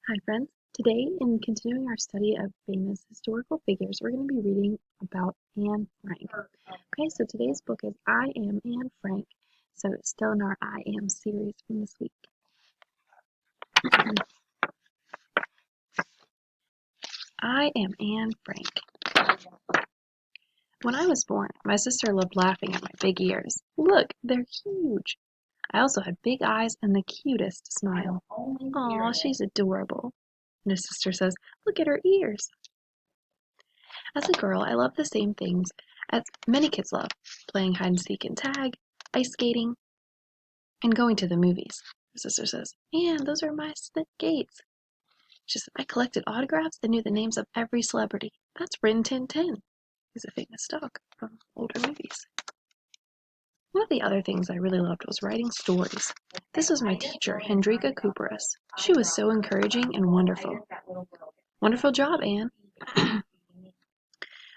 Hi, friends. Today, in continuing our study of famous historical figures, we're going to be reading about Anne Frank. Okay, so today's book is I Am Anne Frank. So it's still in our I Am series from this week. I am Anne Frank. When I was born, my sister loved laughing at my big ears. Look, they're huge. I also had big eyes and the cutest smile. Aw, she's adorable. And her sister says, look at her ears. As a girl, I loved the same things as many kids love, playing hide and seek and tag, ice skating, and going to the movies. Her sister says, "And those are my skates." She said, "I collected autographs and knew the names of every celebrity. That's Rin Tin Tin." He's a famous dog from older movies. One of the other things I really loved was writing stories. This was my teacher, Hendrika Cooperus. She was so encouraging and wonderful. Wonderful job, Anne.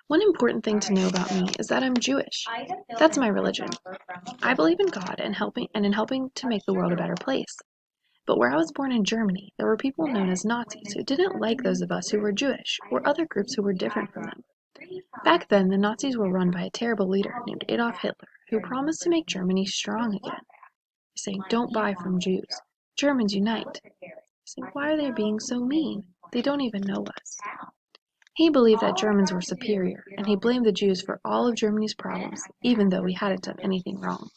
One important thing to know about me is that I'm Jewish. That's my religion. I believe in God and in helping to make the world a better place. But where I was born in Germany, there were people known as Nazis who didn't like those of us who were Jewish or other groups who were different from them. Back then, the Nazis were run by a terrible leader named Adolf Hitler who promised to make Germany strong again, saying, "Don't buy from Jews. Germans unite." Saying, "Why are they being so mean? They don't even know us." He believed that Germans were superior, and he blamed the Jews for all of Germany's problems, even though we hadn't done anything wrong.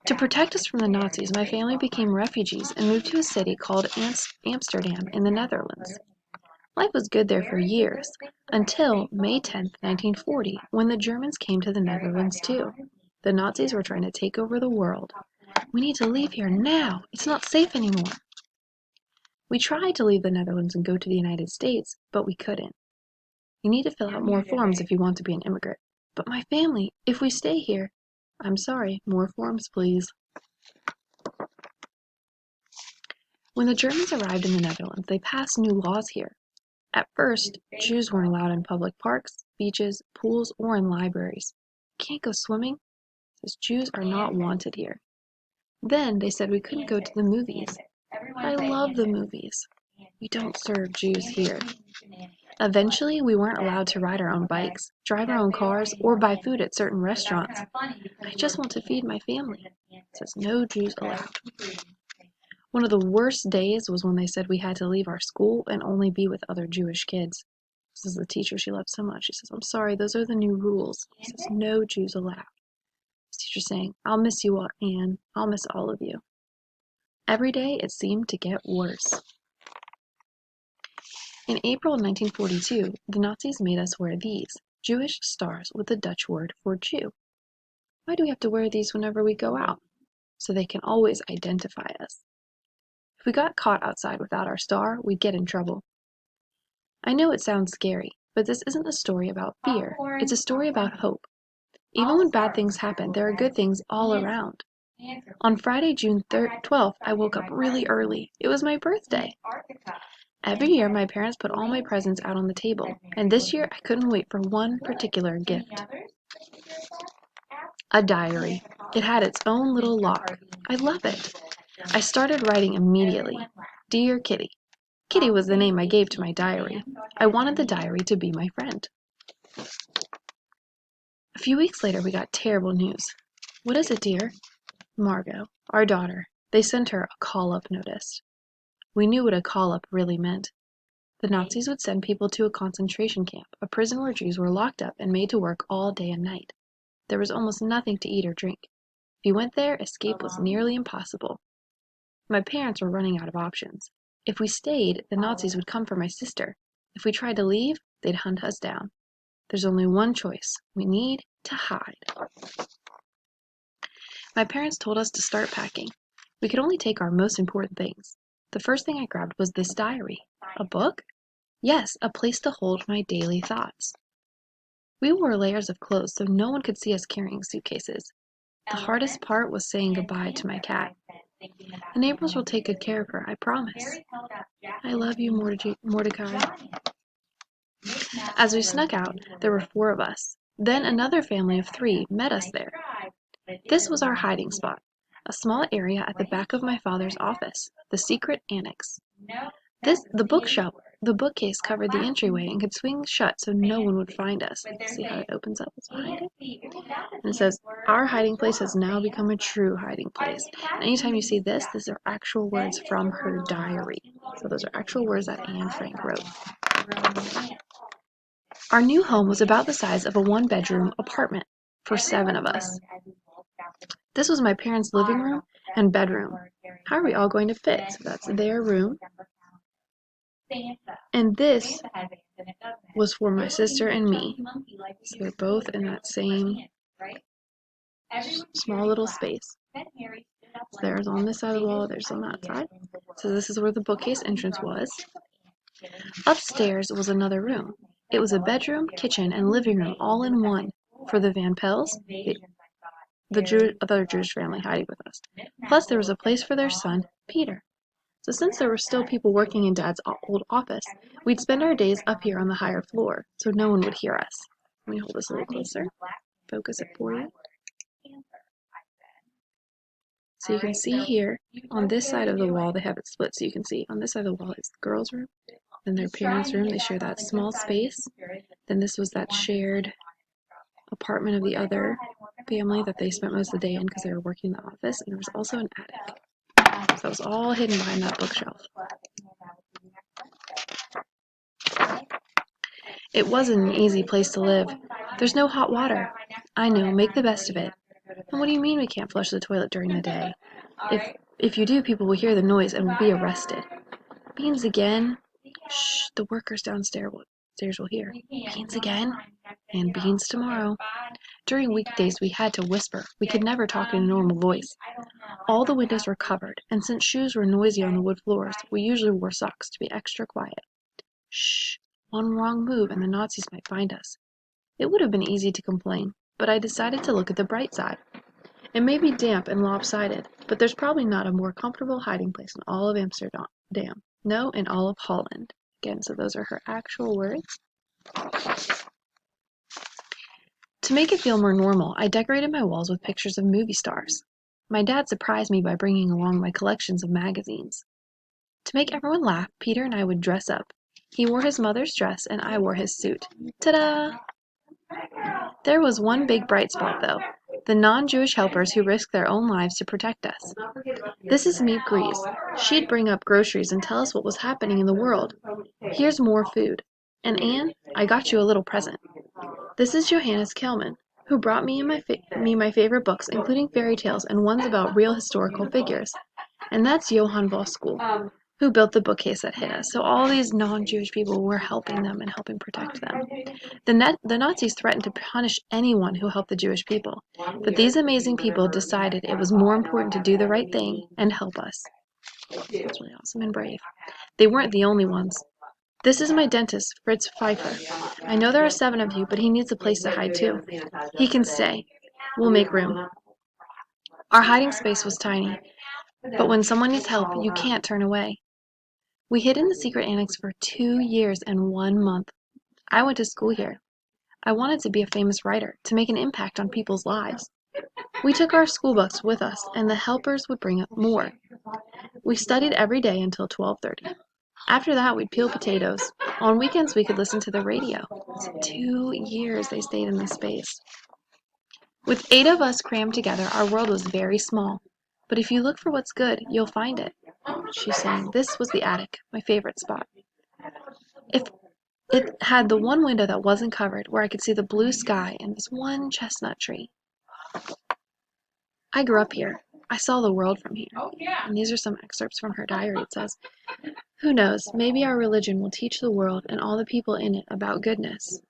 To protect us from the Nazis, my family became refugees and moved to a city called Amsterdam in the Netherlands. Life was good there for years, until May 10th, 1940, when the Germans came to the Netherlands too. The Nazis were trying to take over the world. "We need to leave here now. It's not safe anymore." We tried to leave the Netherlands and go to the United States, but we couldn't. You need to fill out more forms if you want to be an immigrant. "But my family, if we stay here." "I'm sorry, more forms, please." When the Germans arrived in the Netherlands, they passed new laws here. At first, Jews weren't allowed in public parks, beaches, pools, or in libraries. "Can't go swimming," says Jews are not wanted here. Then they said we couldn't go to the movies. I love the movies. "We don't serve Jews here." Eventually, we weren't allowed to ride our own bikes, drive our own cars, or buy food at certain restaurants. "I just want to feed my family," says no Jews allowed. One of the worst days was when they said we had to leave our school and only be with other Jewish kids. This is the teacher she loved so much. She says, "I'm sorry, those are the new rules." She says, "No Jews allowed." This teacher saying, "I'll miss you all, Anne. I'll miss all of you." Every day it seemed to get worse. In April 1942, the Nazis made us wear these, Jewish stars with the Dutch word for Jew. Why do we have to wear these whenever we go out? So they can always identify us. If we got caught outside without our star, we'd get in trouble. I know it sounds scary, but this isn't a story about fear. It's a story about hope. Even when bad things happen, there are good things all around. On Friday, June 12th, I woke up really early. It was my birthday. Every year, my parents put all my presents out on the table, and this year I couldn't wait for one particular gift. A diary. It had its own little lock. I love it. I started writing immediately. Dear Kitty. Kitty was the name I gave to my diary. I wanted the diary to be my friend. A few weeks later, we got terrible news. "What is it, dear?" "Margot, our daughter. They sent her a call-up notice." We knew what a call-up really meant. The Nazis would send people to a concentration camp, a prison where Jews were locked up and made to work all day and night. There was almost nothing to eat or drink. If you went there, escape was nearly impossible. My parents were running out of options. If we stayed, the Nazis would come for my sister. If we tried to leave, they'd hunt us down. There's only one choice. We need to hide. My parents told us to start packing. We could only take our most important things. The first thing I grabbed was this diary. A book? Yes, a place to hold my daily thoughts. We wore layers of clothes so no one could see us carrying suitcases. The hardest part was saying goodbye to my cat. The neighbors will take good care of her, I promise. I love you, Mordecai. As we snuck out, there were 4 of us. Then another family of 3 met us there. This was our hiding spot. a small area at the back of my father's office, the secret annex. The bookcase covered the entryway and could swing shut so no one would find us. See how it opens up? It's behind it. And it says, our hiding place has now become a true hiding place. And anytime you see this, these are actual words from her diary. So those are actual words that Anne Frank wrote. Our new home was about the size of a one-bedroom apartment for 7 of us. This was my parents' living room and bedroom. How are we all going to fit? So that's their room. And this was for my sister and me. So they're both in that same small little space. So there's on this side of the wall, there's on that side. So this is where the bookcase entrance was. Upstairs was another room. It was a bedroom, kitchen, and living room all in one for the Van Pels, the other Jewish family hiding with us. Plus there was a place for their son, Peter. So since there were still people working in Dad's old office, we'd spend our days up here on the higher floor, so no one would hear us. Let me hold this a little closer. Focus it for you. So you can see here, on this side of the wall, they have it split, so you can see on this side of the wall is the girls' room, then their parents' room. They share that small space. Then this was that shared apartment of the other family that they spent most of the day in because they were working in the office, and there was also an attic. So that was all hidden behind that bookshelf. It wasn't an easy place to live. There's no hot water. I know, make the best of it. And what do you mean we can't flush the toilet during the day? If you do, people will hear the noise and will be arrested. Beans again? Shh, the workers downstairs will hear. Beans again? And beans tomorrow. During weekdays we had to whisper. We could never talk in a normal voice. All the windows were covered, and since shoes were noisy on the wood floors, we usually wore socks to be extra quiet. Shh, one wrong move and the Nazis might find us. It would have been easy to complain, but I decided to look at the bright side. It may be damp and lopsided, but there's probably not a more comfortable hiding place in all of Amsterdam. No, in all of Holland. Again, so those are her actual words. To make it feel more normal, I decorated my walls with pictures of movie stars. My dad surprised me by bringing along my collections of magazines. To make everyone laugh, Peter and I would dress up. He wore his mother's dress and I wore his suit. Ta-da! There was one big bright spot, though. The non-Jewish helpers who risked their own lives to protect us. This is Miep Grease. She'd bring up groceries and tell us what was happening in the world. Here's more food. And Anne, I got you a little present. This is Johannes Kelman, who brought me my favorite books, including fairy tales and ones about real historical figures. And that's Johann Voskuhl, who built the bookcase that hid us. So all these non-Jewish people were helping them and helping protect them. The Nazis threatened to punish anyone who helped the Jewish people, but these amazing people decided it was more important to do the right thing and help us. That's really awesome and brave. They weren't the only ones. This is my dentist, Fritz Pfeiffer. I know there are 7 of you, but he needs a place to hide too. He can stay. We'll make room. Our hiding space was tiny, but when someone needs help, you can't turn away. We hid in the secret annex for 2 years and 1 month. I went to school here. I wanted to be a famous writer, to make an impact on people's lives. We took our school books with us, and the helpers would bring up more. We studied every day until 12:30. After that, we'd peel potatoes. On weekends, we could listen to the radio. So 2 years they stayed in this space. With 8 of us crammed together, our world was very small. But if you look for what's good, you'll find it. She's saying this was the attic, my favorite spot. It had the one window that wasn't covered, where I could see the blue sky and this one chestnut tree. I grew up here. I saw the world from here. And these are some excerpts from her diary. It says, who knows, maybe our religion will teach the world and all the people in it about goodness.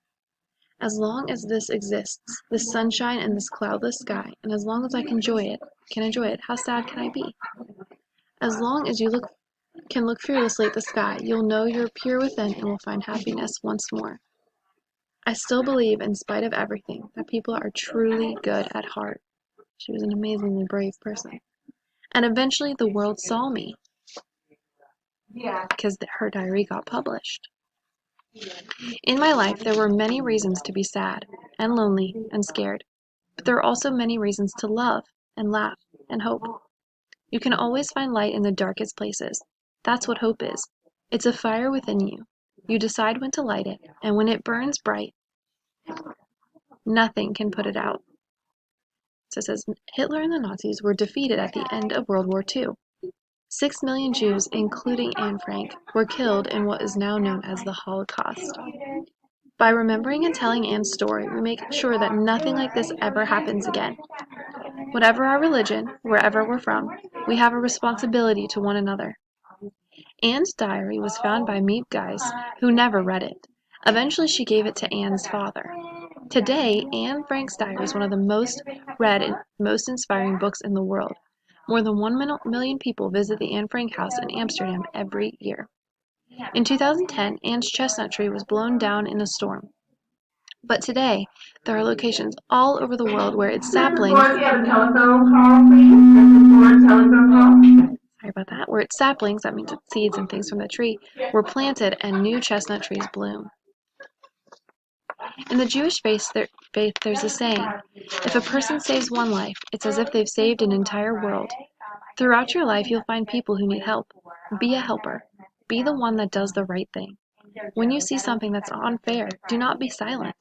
As long as this exists, this sunshine and this cloudless sky, and as long as I can enjoy it, how sad can I be? As long as you can look fearlessly at the sky, you'll know you're pure within and will find happiness once more. I still believe, in spite of everything, that people are truly good at heart. She was an amazingly brave person. And eventually the world saw me, because her diary got published. In my life, there were many reasons to be sad, and lonely, and scared. But there are also many reasons to love, and laugh, and hope. You can always find light in the darkest places. That's what hope is. It's a fire within you. You decide when to light it, and when it burns bright, nothing can put it out. So it says Hitler and the Nazis were defeated at the end of World War II. 6 million Jews, including Anne Frank, were killed in what is now known as the Holocaust. By remembering and telling Anne's story, we make sure that nothing like this ever happens again. Whatever our religion, wherever we're from, we have a responsibility to one another. Anne's diary was found by Meep Guys, who never read it. Eventually she gave it to Anne's father. Today, Anne Frank's diary is one of the most read and most inspiring books in the world. More than 1 million people visit the Anne Frank house in Amsterdam every year. In 2010, Anne's chestnut tree was blown down in a storm. But today, there are locations all over the world where its saplings... Sorry about that. Where its saplings, that means seeds and things from the tree, were planted and new chestnut trees bloom. In the Jewish faith, there's a saying, if a person saves one life, it's as if they've saved an entire world. Throughout your life, you'll find people who need help. Be a helper. Be the one that does the right thing. When you see something that's unfair, do not be silent.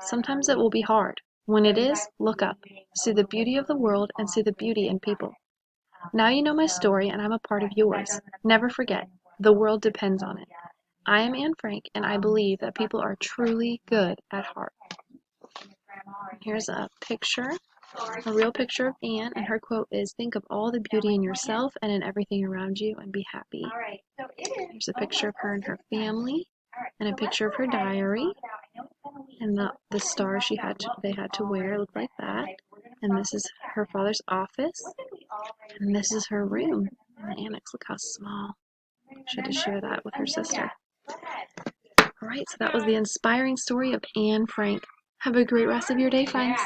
Sometimes it will be hard. When it is, look up. See the beauty of the world and see the beauty in people. Now you know my story and I'm a part of yours. Never forget, the world depends on it. I am Anne Frank and I believe that people are truly good at heart. Here's a picture, a real picture of Anne, and her quote is, think of all the beauty in yourself and in everything around you and be happy. Here's a picture of her and her family, and a picture of her diary, and the star they had to wear looked like that. And this is her father's office, and this is her room in the annex. Look how small. She had to share that with her sister. Alright, so that was the inspiring story of Anne Frank. Have a great rest of your day, friends.